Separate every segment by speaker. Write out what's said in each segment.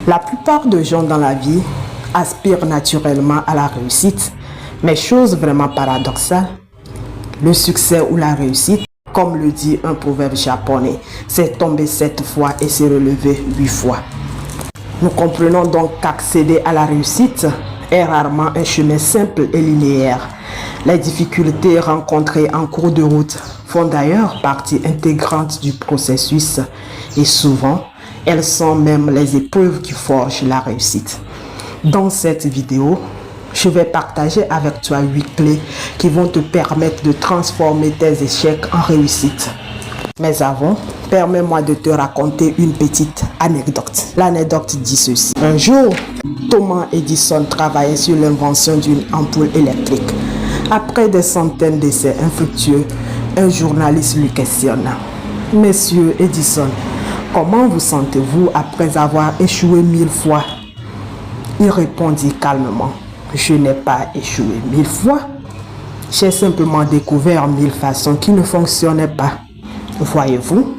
Speaker 1: La plupart des gens dans la vie aspirent naturellement à la réussite, mais chose vraiment paradoxale, le succès ou la réussite, comme le dit un proverbe japonais, c'est tomber 7 fois et se relever 8 fois. Nous comprenons donc qu'accéder à la réussite est rarement un chemin simple et linéaire. Les difficultés rencontrées en cours de route font d'ailleurs partie intégrante du processus et souvent, elles sont même les épreuves qui forgent la réussite. Dans cette vidéo, je vais partager avec toi 8 clés qui vont te permettre de transformer tes échecs en réussite. Mais avant, permets-moi de te raconter une petite anecdote. L'anecdote dit ceci. Un jour, Thomas Edison travaillait sur l'invention d'une ampoule électrique. Après des centaines d'essais infructueux, un journaliste lui questionne. « Monsieur Edison, comment vous sentez-vous après avoir échoué 1000 fois ?» Il répondit calmement. « Je n'ai pas échoué 1000 fois. J'ai simplement découvert 1000 façons qui ne fonctionnaient pas. » Voyez-vous,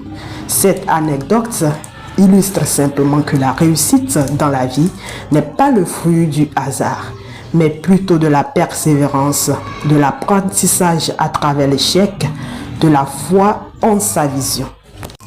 Speaker 1: cette anecdote illustre simplement que la réussite dans la vie n'est pas le fruit du hasard, mais plutôt de la persévérance, de l'apprentissage à travers l'échec, de la foi en sa vision.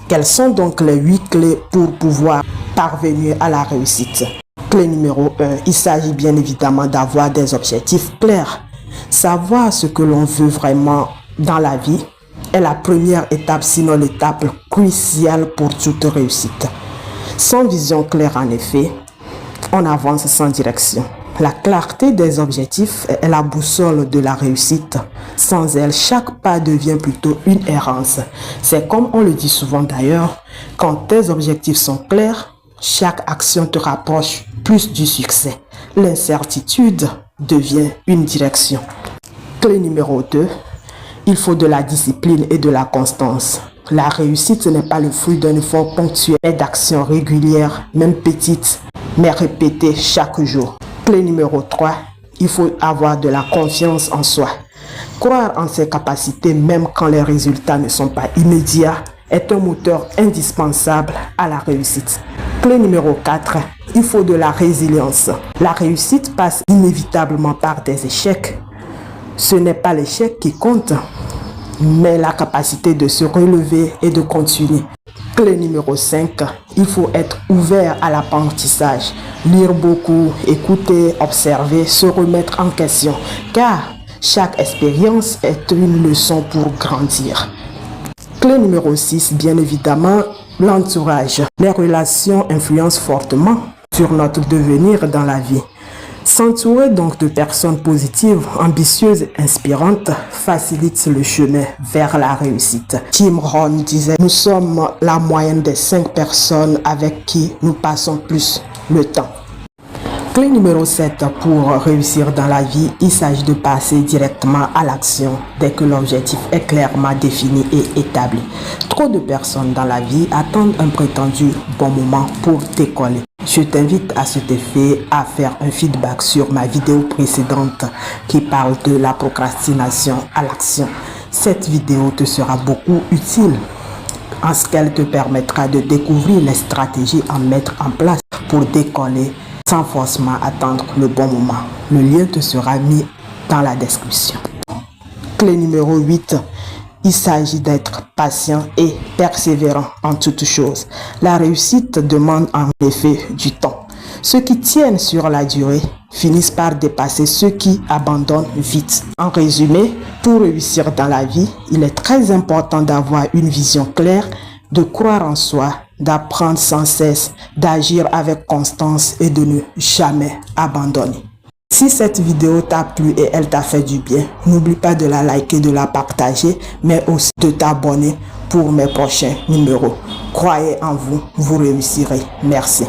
Speaker 1: Quelles sont donc les 8 clés pour pouvoir parvenir à la réussite? Clé numéro 1, il s'agit bien évidemment d'avoir des objectifs clairs. Savoir ce que l'on veut vraiment dans la vie est la première étape, sinon l'étape cruciale pour toute réussite. Sans vision claire, en effet, on avance sans direction. La clarté des objectifs est la boussole de la réussite. Sans elle, chaque pas devient plutôt une errance. C'est comme on le dit souvent d'ailleurs, quand tes objectifs sont clairs, chaque action te rapproche plus du succès. L'incertitude devient une direction. Clé numéro 2. Il faut de la discipline et de la constance. La réussite n'est pas le fruit d'un effort ponctuel, mais d'actions régulières, même petites, mais répétées chaque jour. Clé numéro 3, il faut avoir de la confiance en soi. Croire en ses capacités, même quand les résultats ne sont pas immédiats, est un moteur indispensable à la réussite. Clé numéro 4, il faut de la résilience. La réussite passe inévitablement par des échecs. Ce n'est pas l'échec qui compte, mais la capacité de se relever et de continuer. Clé numéro 5, il faut être ouvert à l'apprentissage. Lire beaucoup, écouter, observer, se remettre en question, car chaque expérience est une leçon pour grandir. Clé numéro 6, bien évidemment, l'entourage. Les relations influencent fortement sur notre devenir dans la vie. S'entourer donc de personnes positives, ambitieuses, inspirantes facilite le chemin vers la réussite. Jim Rohn disait: nous sommes la moyenne des 5 personnes avec qui nous passons plus le temps. Clé numéro 7, pour réussir dans la vie, il s'agit de passer directement à l'action dès que l'objectif est clairement défini et établi. Trop de personnes dans la vie attendent un prétendu bon moment pour décoller. Je t'invite à cet effet à faire un feedback sur ma vidéo précédente qui parle de la procrastination à l'action. Cette vidéo te sera beaucoup utile en ce qu'elle te permettra de découvrir les stratégies à mettre en place pour décoller sans forcément attendre le bon moment. Le lien te sera mis dans la description. Clé numéro 8. Il s'agit d'être patient et persévérant en toutes choses. La réussite demande en effet du temps. Ceux qui tiennent sur la durée finissent par dépasser ceux qui abandonnent vite. En résumé, pour réussir dans la vie, il est très important d'avoir une vision claire, de croire en soi, d'apprendre sans cesse, d'agir avec constance et de ne jamais abandonner. Si cette vidéo t'a plu et elle t'a fait du bien, n'oublie pas de la liker, de la partager, mais aussi de t'abonner pour mes prochains numéros. Croyez en vous, vous réussirez. Merci.